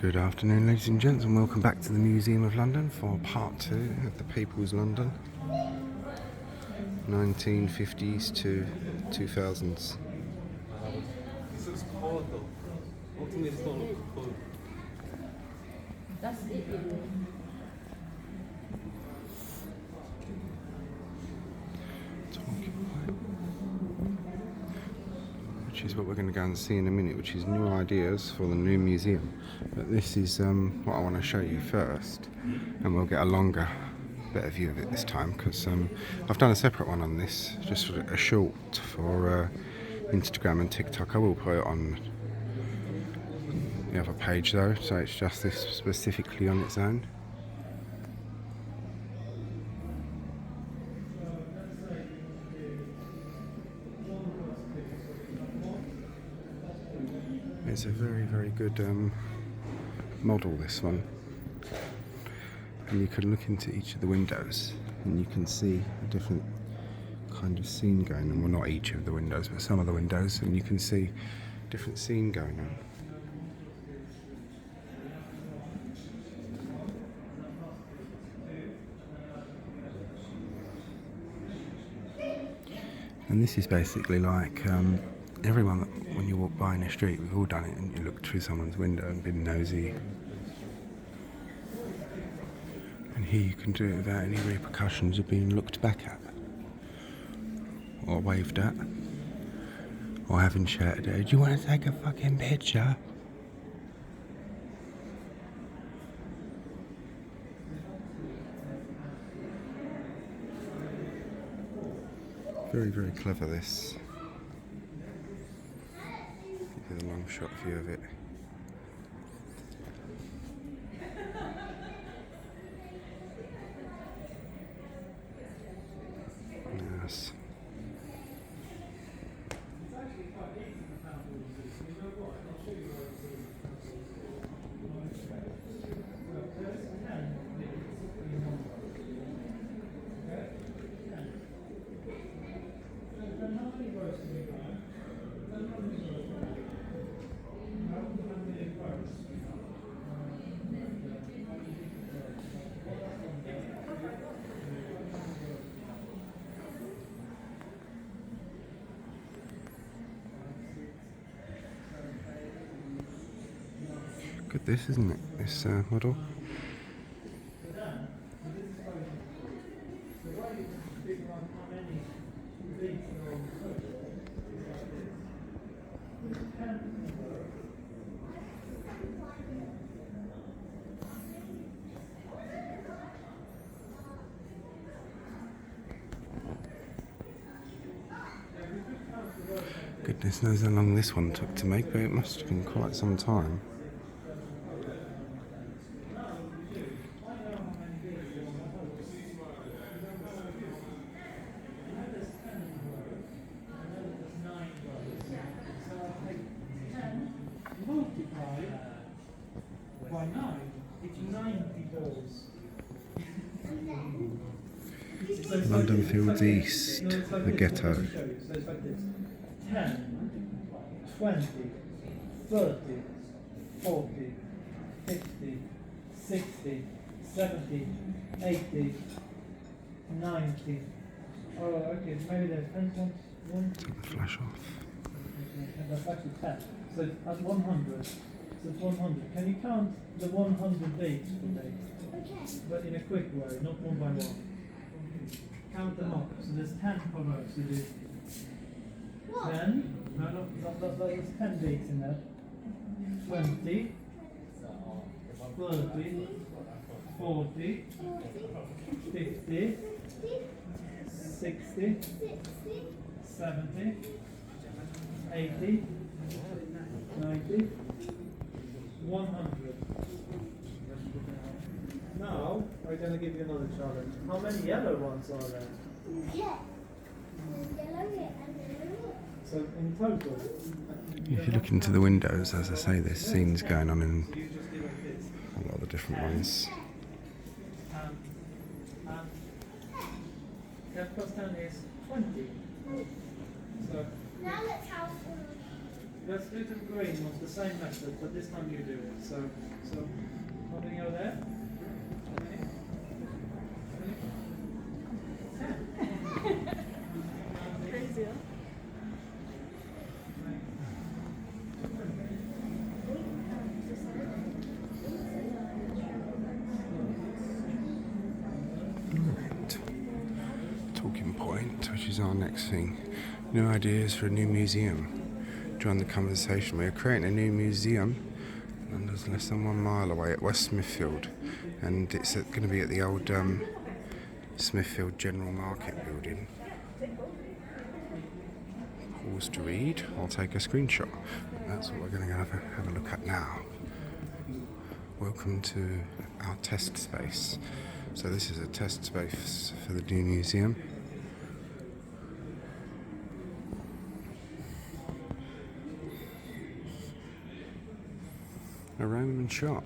Good afternoon, ladies and gents, and welcome back to the Museum of London for part 2 of the People's London, 1950s to 2000s. Which is what we're going to go and see in a minute, which is new ideas for the new museum. But this is what I want to show you first, and we'll get a longer, better view of it this time, because I've done a separate one on this, just for a short for Instagram and TikTok. I will put it on the other page though, so it's just this specifically on its own. It's a very, very good model, this one. And you can look into each of the windows and you can see a different kind of scene going on. Well, not each of the windows, but some of the windows, and you can see a different scene going on. And this is basically like everyone, when you walk by in the street, we've all done it, and you look through someone's window and been nosy. And here you can do it without any repercussions of being looked back at, or waved at, or having shouted at. Do you want to take a fucking picture? Very, very clever, this. Give you a long shot view of it. Yes. Good, this, isn't it? This model. Goodness knows how long this one took to make, but it must have been quite some time. London Fields East, the ghetto. 10, 20, 30, 40, 50, 60, 70, 80, 90. Oh, okay, maybe there's 10 1. Take the flash off. And that's actually 10. So that's 100. So it's 100. Can you count the 100 dates for me? Okay. But in a quick way, not one by one. Count them up. So there's 10 per row. So there's 10. No, there's 10 dates in there. 20, 30, 40, 50, 60, 70, 80, 90, 100. Now, we're going to give you another challenge. How many yellow ones are there? Yeah. Yellow. So in total, If you look into the windows, as I say, there's scenes going on in a lot of the different ones. 10 plus 10 is 20. So Now let's have Let's do the green ones, the same method, but this time you do it. So how many are there? How many? Crazy, huh? Right. Talking point, which is our next thing. New ideas for a new museum. Join the conversation. We're creating a new museum, and there's less than 1 mile away at West Smithfield, and it's going to be at the old Smithfield General Market building. Pause to read. I'll take a screenshot. That's what we're going to have a look at now. Welcome to our test space. So this is a test space for the new museum. A Roman shop.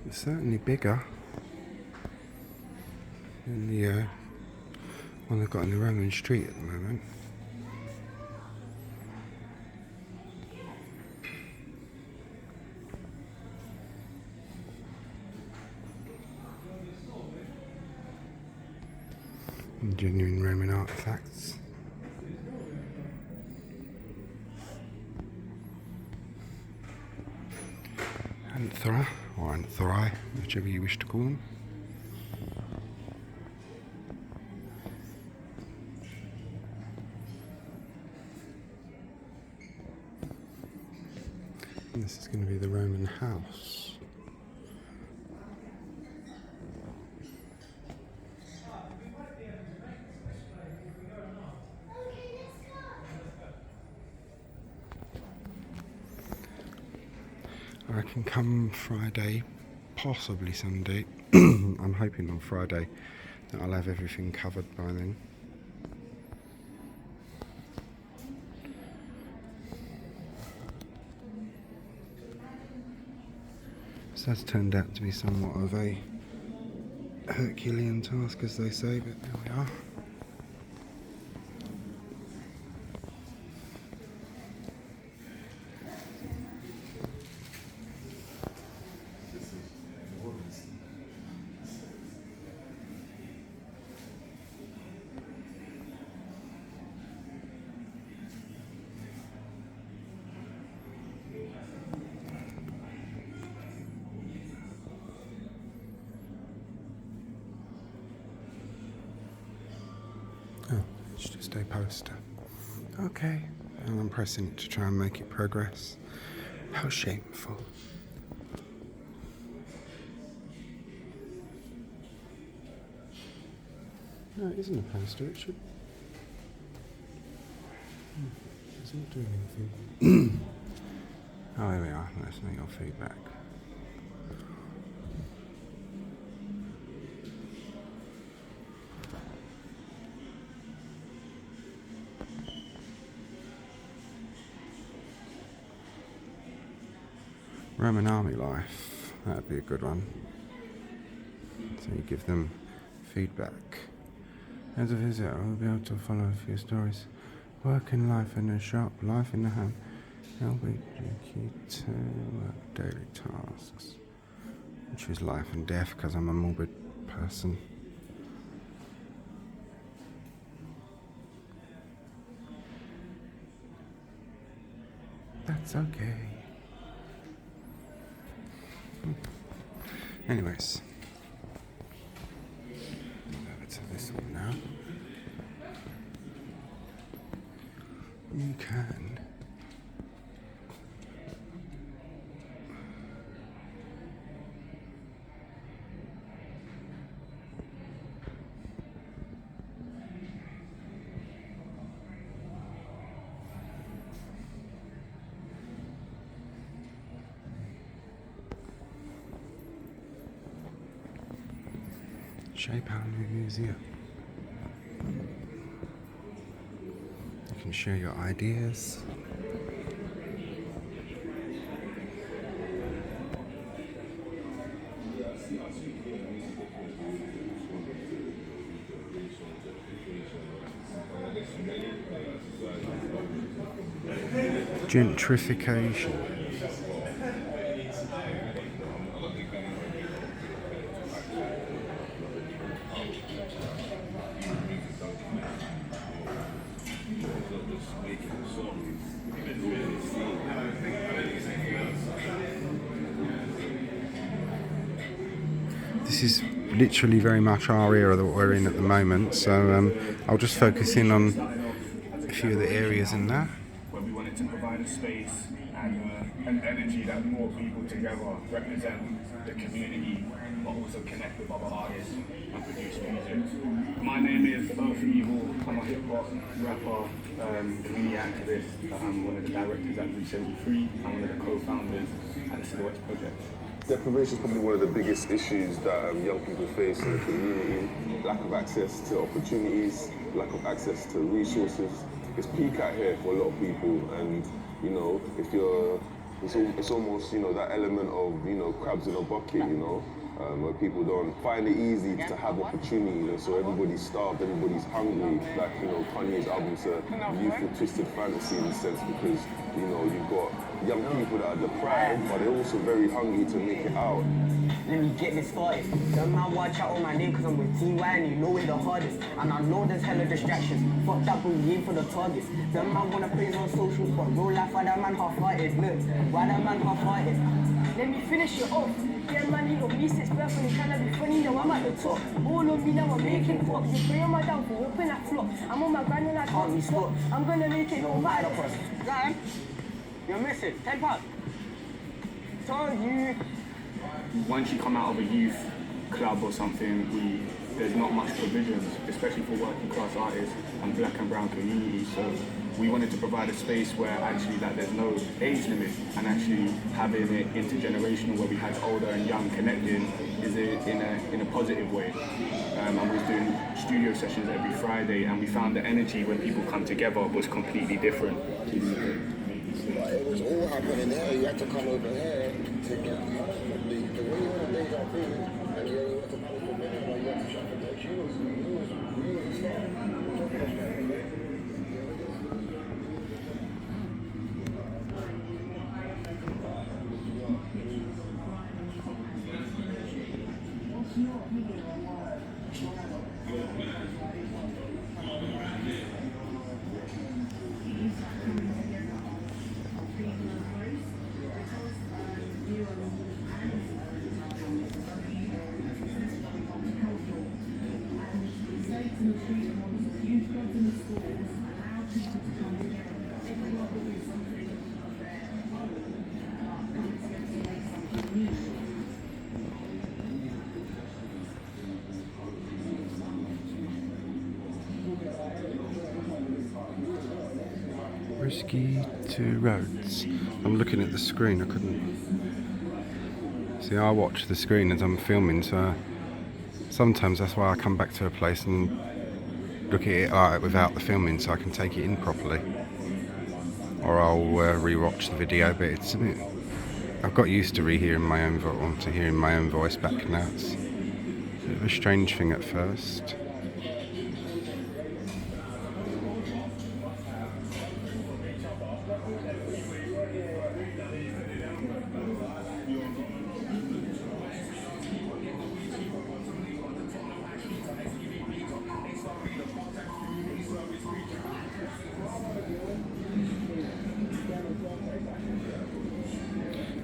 It's certainly bigger than the one they've got in the Roman street at the moment. And genuine Roman artefacts. Anthora, or anthori, whichever you wish to call them. And this is going to be the Roman house. I reckon come Friday, possibly Sunday. I'm hoping on Friday that I'll have everything covered by then. So that's turned out to be somewhat of a Herculean task, as they say, but there we are. Oh, it's just a poster. Okay. And I'm pressing it to try and make it progress. How shameful. No, it isn't a poster, it should... It's not doing anything. Oh, there we are. Let's make your feedback. Roman army life, that'd be a good one. So you give them feedback. As a visitor, we'll be able to follow a few stories. Work in life in the shop, life in the home. They'll be key to daily tasks. Which is life and death, because I'm a morbid person. That's okay. Anyways, over to this one now. You can Shape our new museum. You can share your ideas. Gentrification. This is literally very much our era that we're in at the moment, so I'll just focus in on a few of the areas in there. Where we wanted to provide a space and an energy that brought people together, represent the community, but also connect with other artists and produce music. My name is Earth Evil. I'm a hip hop rapper, community activist. I'm one of the directors at 373. I'm one of the co-founders at the Silhouettes Project. Deprivation is probably one of the biggest issues that young people face in the community. Lack of access to opportunities, lack of access to resources. It's peak out here for a lot of people, and you know, if you're, it's almost, you know, that element of, you know, crabs in a bucket, you know, where people don't find it easy to have opportunities, and so everybody's starved, everybody's hungry. Like, you know, Kanye's album's a youthful twisted fantasy in a sense, because, you know, you've got young people that are deprived, but they're also very hungry to make it out. Let me get this started. Don't man watch out on my name cause I'm with TY and you know we're the hardest. And I know there's hella distractions. Fucked up when we aim for the targets. Them man wanna praise on socials, but real life why that man half-hearted? Look, why that man half-hearted? Let me finish it off. Yeah, man, he got me since birth and he tryna be funny, now I'm at the top. All on me now, I'm making pop. You pray on my downfall, open that flop. I'm on my grind and I can't be stopped. I'm gonna make it no matter. Ryan, you're missing. 10 pounds. Told you. Once you come out of a youth club or something, there's not much provisions, especially for working class artists and black and brown communities. So we wanted to provide a space where actually that there's no age limit, and actually having it intergenerational where we had older and young connecting is in a positive way. And we was doing studio sessions every Friday, and we found the energy when people come together was completely different. It was all happening there. You had to come over here to get the way you want to make that thing, and you had to come over there, and you had to shop for the shoes. You was Risky to roads. I'm looking at the screen, I couldn't see. I watch the screen as I'm filming, so sometimes that's why I come back to a place and look at it without the filming, so I can take it in properly. Or I'll re-watch the video, but it's a bit, I've got used to hearing my own voice back now. It's a bit of a strange thing at first.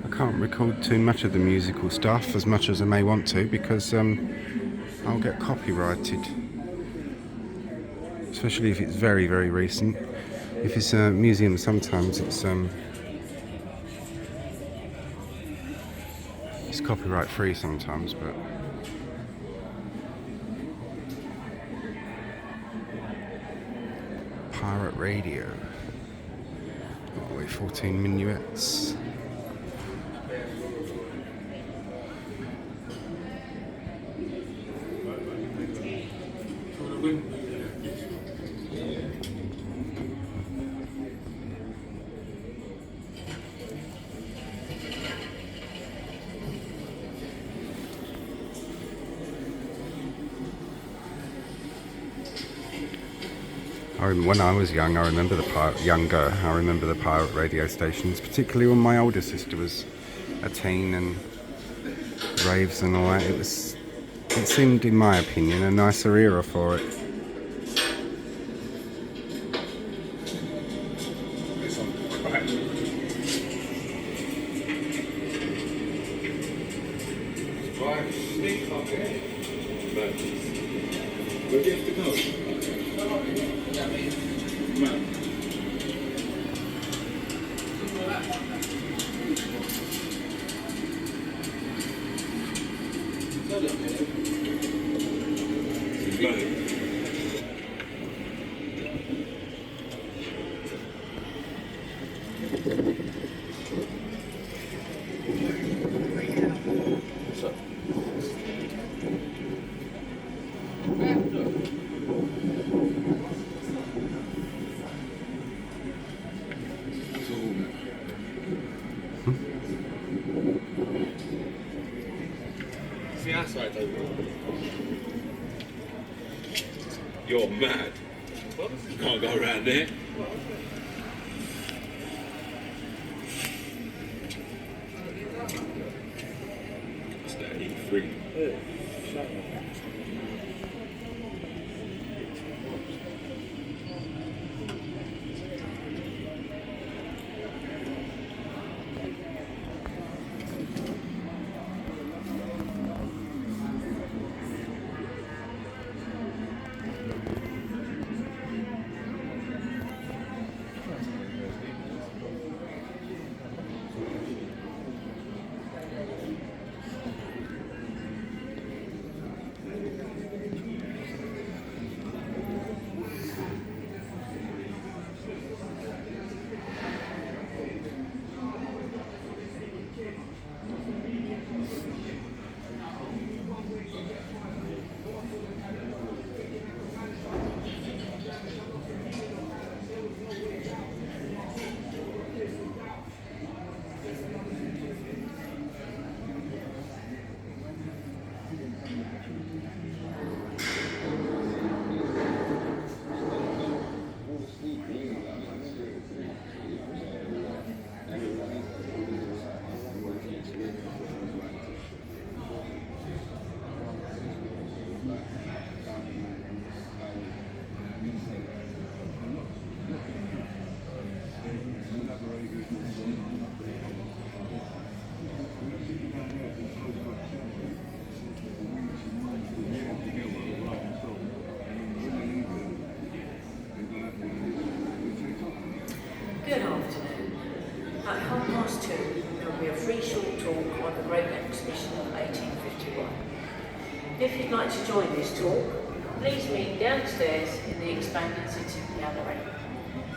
I can't record too much of the musical stuff, as much as I may want to, because I'll get copyrighted, especially if it's very, very recent. If it's a museum, sometimes it's copyright free sometimes, but pirate radio. Oh, wait, 14 minuets. When I was young, I remember I remember the pirate radio stations, particularly when my older sister was a teen and raves and all that. It seemed, in my opinion, a nicer era for it. You're mad. You can't go around there. It's that E3. Good afternoon. At 2:30 there will be a free short talk on the Great Exhibition of 1851. If you'd like to join this talk, please meet downstairs in the expanded sitting gallery.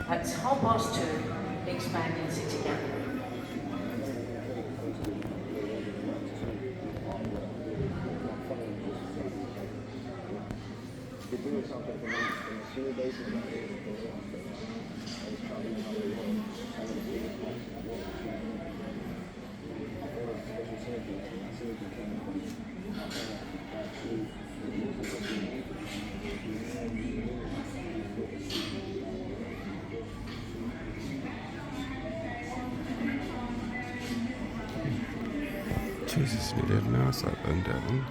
That's 2:30, expanded sitting gallery. Jesus, nearly had an house opened down.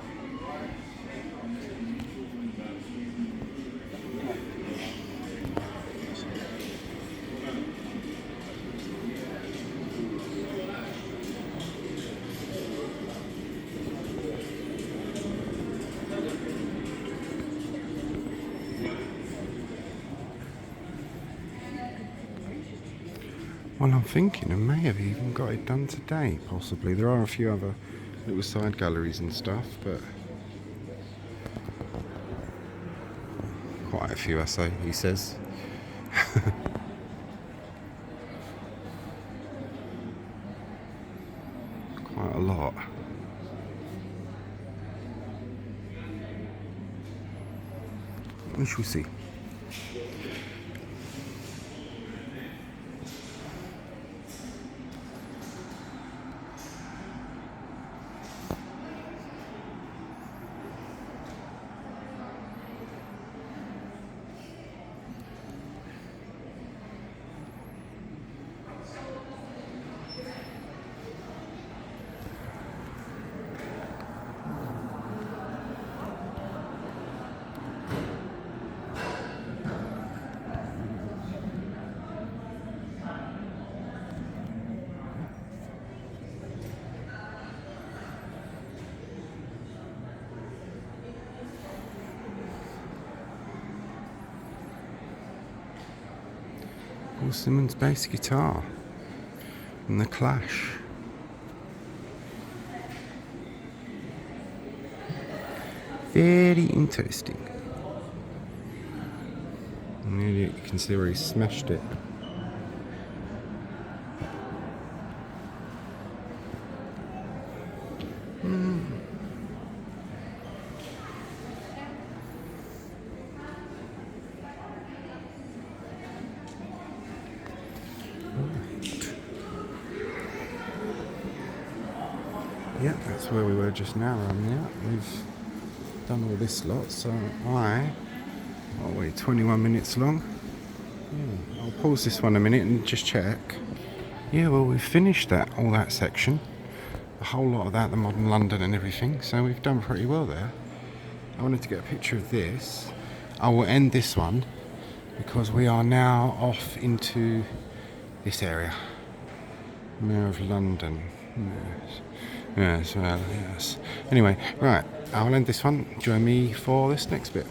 Well, I'm thinking I may have even got it done today, possibly. There are a few other little side galleries and stuff, but quite a few, I say, he says. Quite a lot. We shall see. Paul Simon's bass guitar and the Clash. Very interesting. And you can see where he smashed it. Yep, that's where we were just now around there. We've done all this lot, so I'll wait 21 minutes long. Yeah, I'll pause this one a minute and just check. Yeah, well, we've finished all that section. A whole lot of that, the modern London and everything, so we've done pretty well there. I wanted to get a picture of this. I will end this one because we are now off into this area. Mayor of London. Yes. Yes. Anyway, right, I'll end this one. Join me for this next bit.